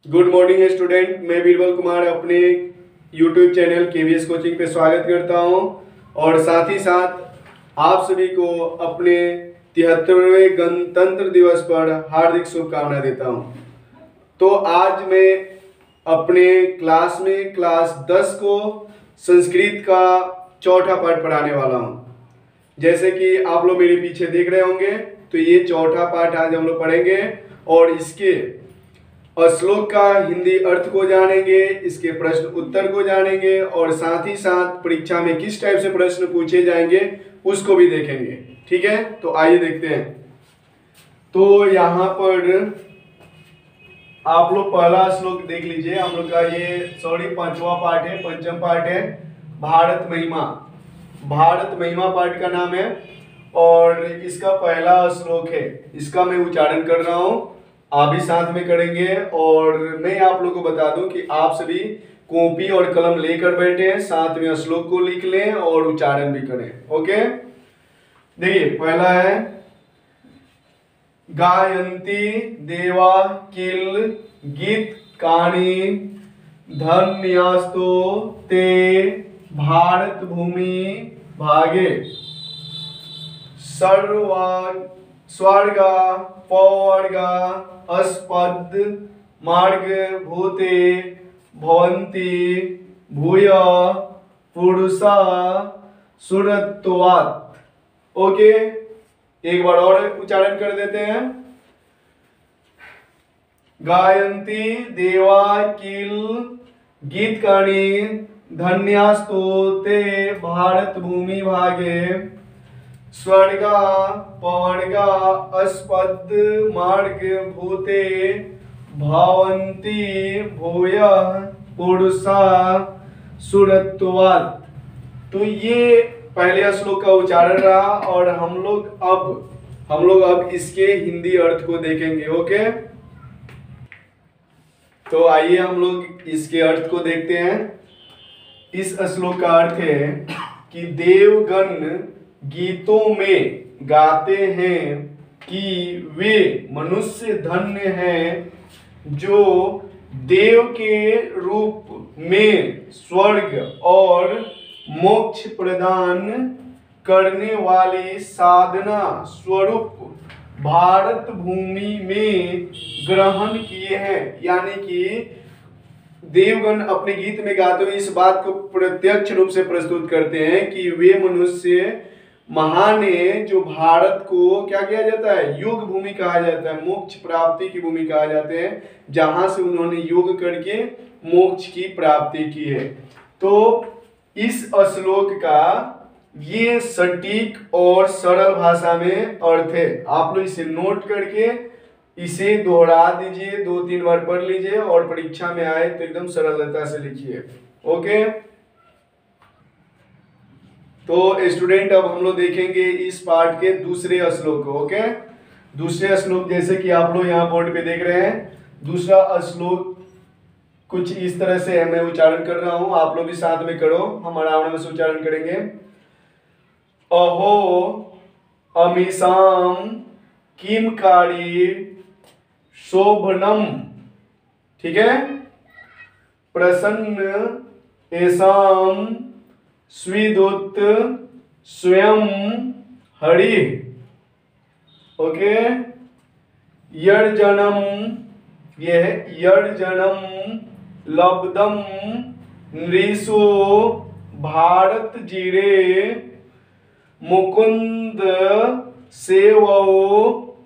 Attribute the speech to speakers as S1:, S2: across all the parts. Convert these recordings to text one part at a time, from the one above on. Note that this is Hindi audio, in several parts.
S1: Good morning student. मैं बीरबल कुमार अपने यूट्यूब चैनल केवीएस कोचिंग पे स्वागत करता हूं और साथ ही साथ आप सभी को अपने 73वें गणतंत्र दिवस पर हार्दिक शुभकामनाएं देता हूं। तो आज मैं अपने क्लास में क्लास 10 को संस्कृत का चौथा पाठ पढ़ाने वाला हूं। जैसे कि आप लोग मेरे पीछे देख रहे होंगे, तो ये चौथा पाठ आज हम लोग पढ़ेंगे और इसके श्लोक का हिंदी अर्थ को जानेंगे, इसके प्रश्न उत्तर को जानेंगे और साथ ही साथ परीक्षा में किस टाइप से प्रश्न पूछे जाएंगे उसको भी देखेंगे। ठीक है, तो आइए देखते हैं। तो यहाँ पर आप लोग पहला श्लोक देख लीजिए। हम लोग का ये पांचवा पाठ है, पंचम पाठ है, भारत महिमा। भारत महिमा पाठ का नाम है और इसका पहला श्लोक है। इसका मैं उच्चारण कर रहा हूँ, आप भी साथ में करेंगे और मैं आप लोगों को बता दूं कि आप सभी कॉपी और कलम लेकर बैठे हैं, साथ में श्लोक को लिख लें और उच्चारण भी करें। ओके, देखिए पहला है गायन्ति देवा किल गीत काणी धन्यास्तो ते भारत भूमि भागे स्वर्गा पौवर्गा अस्पद मार्ग भूते भवन्ति भूय पुरुषा सुरत्वात्। ओके, एक बार और उच्चारण कर देते हैं। गायन्ति देवा किल गीतकानि धन्यास्तो ते भारत भूमि भागे स्वर्गा पवर्गा अस्पद मार्ग भूते भवन्ति भूय पुरुषा सुरत्वात्। तो ये पहले श्लोक का उच्चारण रहा और हम लोग अब इसके हिंदी अर्थ को देखेंगे। ओके, तो आइए हम लोग इसके अर्थ को देखते हैं। इस श्लोक का अर्थ है कि देवगण गीतों में गाते हैं कि वे मनुष्य धन्य हैं जो देव के रूप में स्वर्ग और मोक्ष प्रदान करने वाली साधना स्वरूप भारत भूमि में ग्रहण किए हैं। यानी कि देवगण अपने गीत में गाते हुए इस बात को प्रत्यक्ष रूप से प्रस्तुत करते हैं कि वे मनुष्य महान है जो भारत को क्या किया जाता है, योग भूमि कहा जाता है, मोक्ष प्राप्ति की भूमि कहा जाते हैं, जहां से उन्होंने योग करके मोक्ष की प्राप्ति की है। तो इस श्लोक का ये सटीक और सरल भाषा में अर्थ है। आप लोग इसे नोट करके इसे दोहरा दीजिए, 2-3 बार पढ़ लीजिए और परीक्षा में आए तो एकदम सरलता से लिखिए। ओके, तो स्टूडेंट अब हम लोग देखेंगे इस पाठ के दूसरे श्लोक को। ओके, दूसरे श्लोक जैसे कि आप लोग यहाँ बोर्ड पे देख रहे हैं, दूसरा श्लोक कुछ इस तरह से है। मैं उच्चारण कर रहा हूं, आप लोग भी साथ में करो, हम आराम से उच्चारण करेंगे। अहो अमीसाम किमकारी शोभनम। ठीक है, प्रसन्न एसाम स्विदुत स्वयं हरि। ओके, यर्जनम, यह यर्जनम लब्धम नृषो भारत जीरे मुकुंद सेवो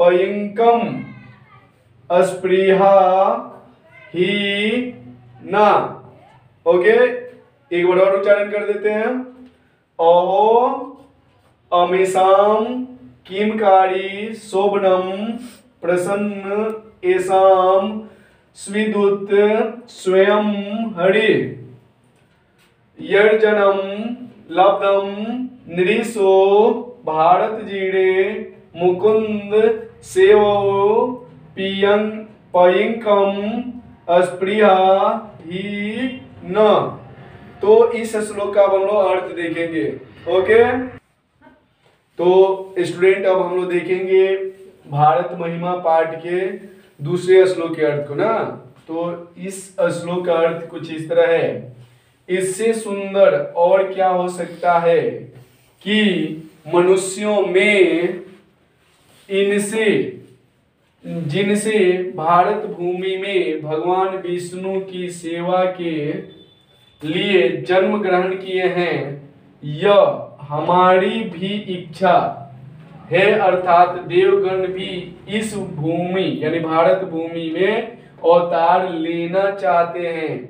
S1: पयंकम अस्पृहा ही ना। ओके, एक बार और उच्चारण कर देते हैं। अहो अमेशाम किमकारी शोभनम प्रसन्न एसाम स्विदुत स्वयं हरि यर्जनम लब्धम नृषो भारत जीरे मुकुंद सेवो पयंकम अस्पृहा ही न। तो इस श्लोक का अब हम लोग अर्थ देखेंगे। ओके, तो स्टूडेंट अब हम लोग देखेंगे भारत महिमा पाठ के दूसरे श्लोक के अर्थ को ना। तो इस श्लोक का अर्थ कुछ इस तरह है, इससे सुंदर और क्या हो सकता है कि मनुष्यों में इनसे जिनसे भारत भूमि में भगवान विष्णु की सेवा के लिए जन्म ग्रहण किए हैं, यह हमारी भी इच्छा है। अर्थात देवगण भी इस भूमि यानी भारत भूमि में अवतार लेना चाहते हैं,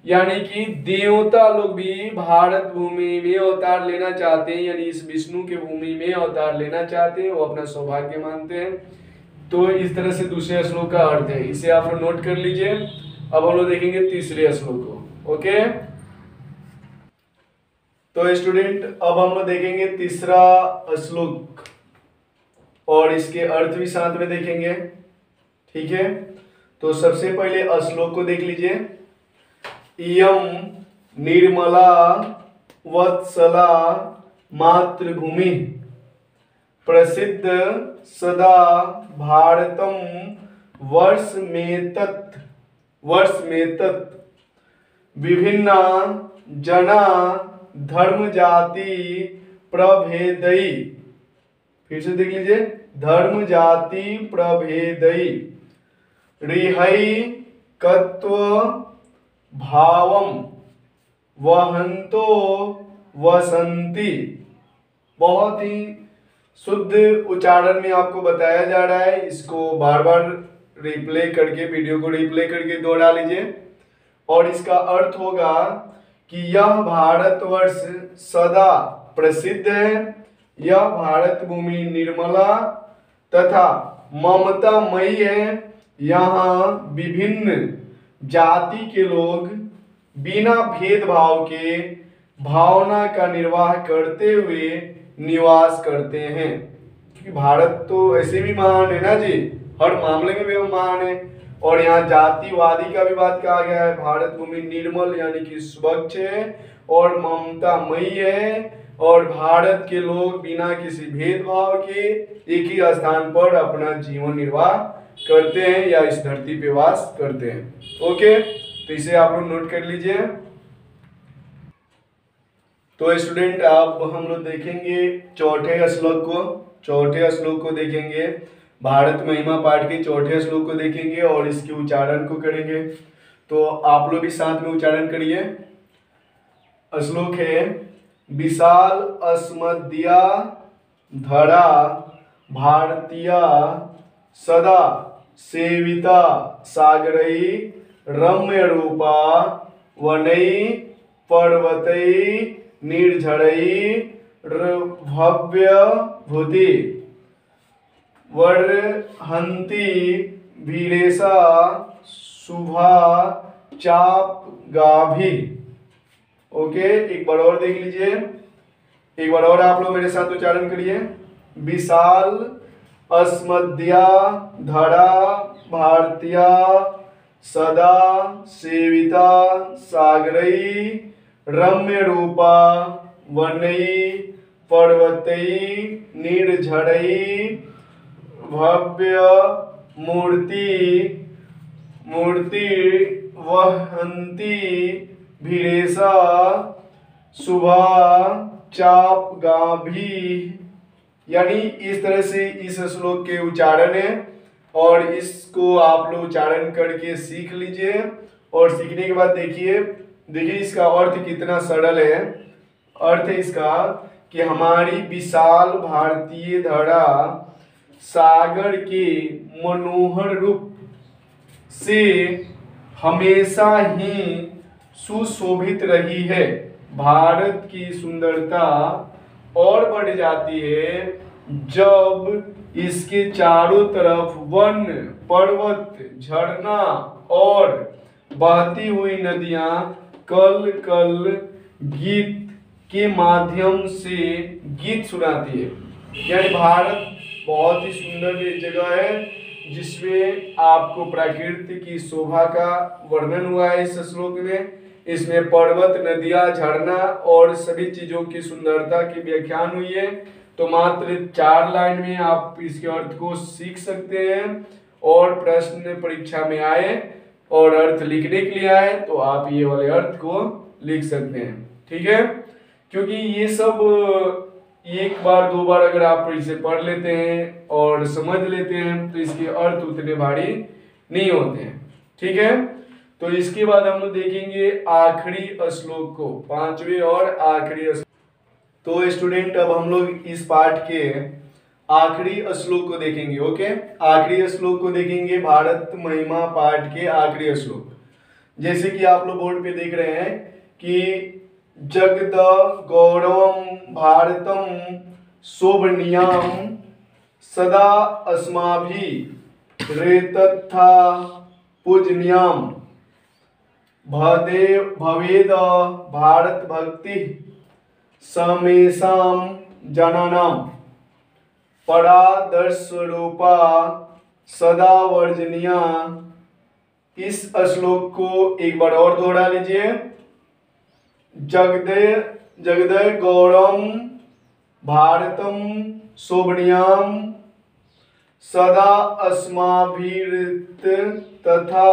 S1: यानी कि देवता लोग भी भारत भूमि में अवतार लेना चाहते हैं, यानी इस विष्णु के भूमि में अवतार लेना चाहते हैं, वो अपना सौभाग्य मानते हैं। तो इस तरह से दूसरे श्लोक का अर्थ है, इसे आप लोग नोट कर लीजिए। अब हम लोग देखेंगे तीसरे श्लोक को। ओके, तो स्टूडेंट अब हम लोग देखेंगे तीसरा श्लोक और इसके अर्थ भी साथ में देखेंगे, ठीक है। तो सबसे पहले श्लोक को देख लीजिए। इयं निर्मला वत्सला मातृभूमि प्रसिद्ध सदा भारतम वर्षमेतत् विभिन्ना जना धर्म जाति प्रभेदई, फिर से देख लीजिए, धर्म जाति प्रभेदई रिहैकत्व भावम वहंतो वसंती। बहुत ही शुद्ध उच्चारण में आपको बताया जा रहा है, इसको बार बार रिप्ले करके, वीडियो को रिप्ले करके दोहरा लीजिए। और इसका अर्थ होगा कि यह भारतवर्ष सदा प्रसिद्ध है, यह भारत भूमि निर्मला तथा ममतामयी है, यहाँ विभिन्न जाति के लोग बिना भेदभाव के भावना का निर्वाह करते हुए निवास करते हैं। क्योंकि भारत तो ऐसे भी महान है ना जी, हर मामले में भी हम महान है। और यहाँ जातिवादी का भी बात कहा गया है। भारत भूमि निर्मल यानी कि स्वच्छ है और ममतामयी है, और भारत के लोग बिना किसी भेदभाव के एक ही स्थान पर अपना जीवन निर्वाह करते हैं या इस धरती पे वास करते हैं। ओके, तो इसे आप लोग नोट कर लीजिए। तो स्टूडेंट अब हम लोग देखेंगे चौथे श्लोक को देखेंगे, भारत महिमा पाठ के चौथे श्लोक को देखेंगे और इसके उच्चारण को करेंगे। तो आप लोग भी साथ में उच्चारण करिए। श्लोक है, विशाल अस्मद्या धरा भारतीय सदा सेविता सागरई रम्य रूपा वनई पर्वतई निर्झरई भव्य भूति वर्हंती वीरेशा शुभा चाप गाभी। ओके, एक बार और देख लीजिए, एक बार और आप लोग मेरे साथ उच्चारण करिए। विशाल अस्मद्या धरा भारतीय सदा सेविता सागरई रम्य रूपा वनई पर्वतई निर्झरई भव्य मूर्ति वहंती भिरेशा शुभा चाप गाभी। यानी इस तरह से इस श्लोक के उच्चारण है, और इसको आप लोग उच्चारण करके सीख लीजिए। और सीखने के बाद देखिए इसका अर्थ कितना सरल है। अर्थ है इसका कि हमारी विशाल भारतीय धरा सागर के मनोहर रूप से हमेशा ही सुशोभित रही है। भारत की सुंदरता और बढ़ जाती है जब इसके चारों तरफ वन पर्वत झरना और बहती हुई नदियां कल कल गीत के माध्यम से गीत सुनाती है। यानी भारत बहुत ही सुंदर जगह है जिसमें आपको प्रकृति की शोभा का वर्णन हुआ है इस श्लोक में। इसमें पर्वत नदियां झरना और सभी चीजों की सुंदरता की व्याख्यान हुई है। तो मात्र 4 लाइन में आप इसके अर्थ को सीख सकते हैं, और प्रश्न परीक्षा में आए और अर्थ लिखने के लिए आए तो आप ये वाले अर्थ को लिख सकते हैं। ठीक है, क्योंकि ये सब एक बार दो बार अगर आप इसे पढ़ लेते हैं और समझ लेते हैं तो इसके अर्थ उतने भारी नहीं होते हैं। ठीक है, तो इसके बाद हम लोग देखेंगे आखिरी श्लोक को, पांचवें और आखिरी श्लोक। तो स्टूडेंट अब हम लोग इस पाठ के आखिरी श्लोक को देखेंगे। ओके, आखिरी श्लोक को देखेंगे, भारत महिमा पाठ के आखिरी श्लोक। जैसे कि आप लोग बोर्ड पे देख रहे हैं कि जगद गौरवम भारतम शोभनीयम सदा अस्माभि रेतथा पूजनीयम भवेद भारत भक्ति समेषाम जनानाम परादर्शरूपा सदा वर्जनीया। इस श्लोक को एक बार और दोहरा लीजिए। जगदय गौरम भारतम शोभनीयम सदा अस्माभिर्त तथा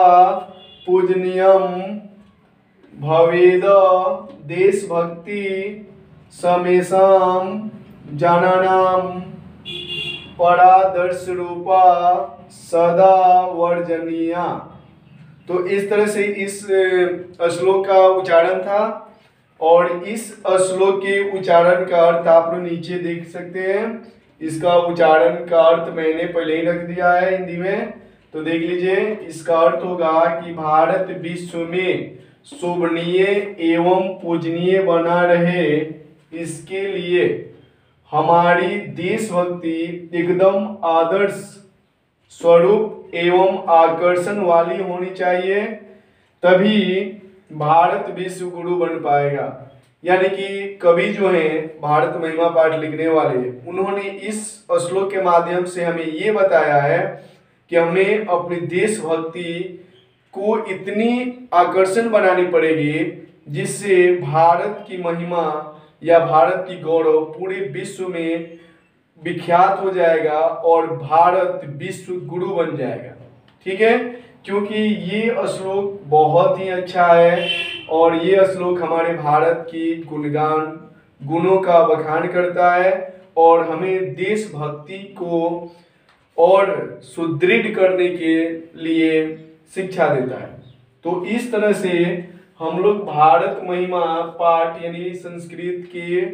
S1: पूजनीयम भवेद देशभक्ति समेषाम जनानाम परादर्श रूपा सदा वर्जनीया। तो इस तरह से इस श्लोक का उच्चारण था और इस श्लोक के उच्चारण का अर्थ आप लोग नीचे देख सकते हैं। इसका उच्चारण का अर्थ मैंने पहले ही रख दिया है हिंदी में, तो देख लीजिए। इसका अर्थ होगा कि भारत विश्व में शोभनीय एवं पूजनीय बना रहे, इसके लिए हमारी देशभक्ति एकदम आदर्श स्वरूप एवं आकर्षण वाली होनी चाहिए, तभी भारत विश्व गुरु बन पाएगा। यानी कि कवि जो है भारत महिमा पाठ लिखने वाले, उन्होंने इस श्लोक के माध्यम से हमें ये बताया है कि हमें अपनी देशभक्ति को इतनी आकर्षण बनानी पड़ेगी जिससे भारत की महिमा या भारत की गौरव पूरे विश्व में विख्यात हो जाएगा और भारत विश्व गुरु बन जाएगा। ठीक है, क्योंकि ये श्लोक बहुत ही अच्छा है और ये श्लोक हमारे भारत की गुणों का बखान करता है और हमें देशभक्ति को और सुदृढ़ करने के लिए शिक्षा देता है। तो इस तरह से हम लोग भारत महिमा पाठ यानी संस्कृत के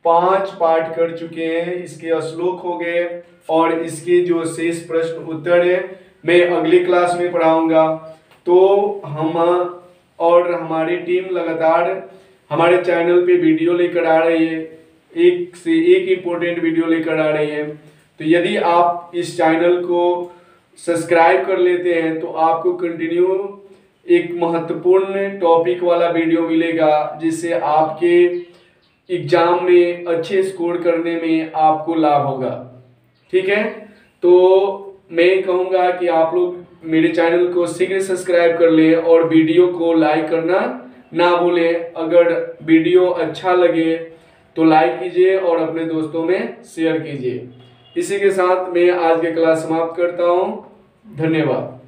S1: 5 पाठ कर चुके हैं। इसके श्लोक हो गए और इसके जो शेष प्रश्न उत्तर है मैं अगली क्लास में पढ़ाऊंगा। तो हम और हमारी टीम लगातार हमारे चैनल पे वीडियो लेकर आ रही है, एक से एक इम्पोर्टेंट वीडियो लेकर आ रही है। तो यदि आप इस चैनल को सब्सक्राइब कर लेते हैं तो आपको कंटिन्यू एक महत्वपूर्ण टॉपिक वाला वीडियो मिलेगा, जिससे आपके एग्जाम में अच्छे स्कोर करने में आपको लाभ होगा। ठीक है, तो मैं कहूँगा कि आप लोग मेरे चैनल को शीघ्र सब्सक्राइब कर लें और वीडियो को लाइक करना ना भूलें। अगर वीडियो अच्छा लगे तो लाइक कीजिए और अपने दोस्तों में शेयर कीजिए। इसी के साथ मैं आज की क्लास समाप्त करता हूँ। धन्यवाद।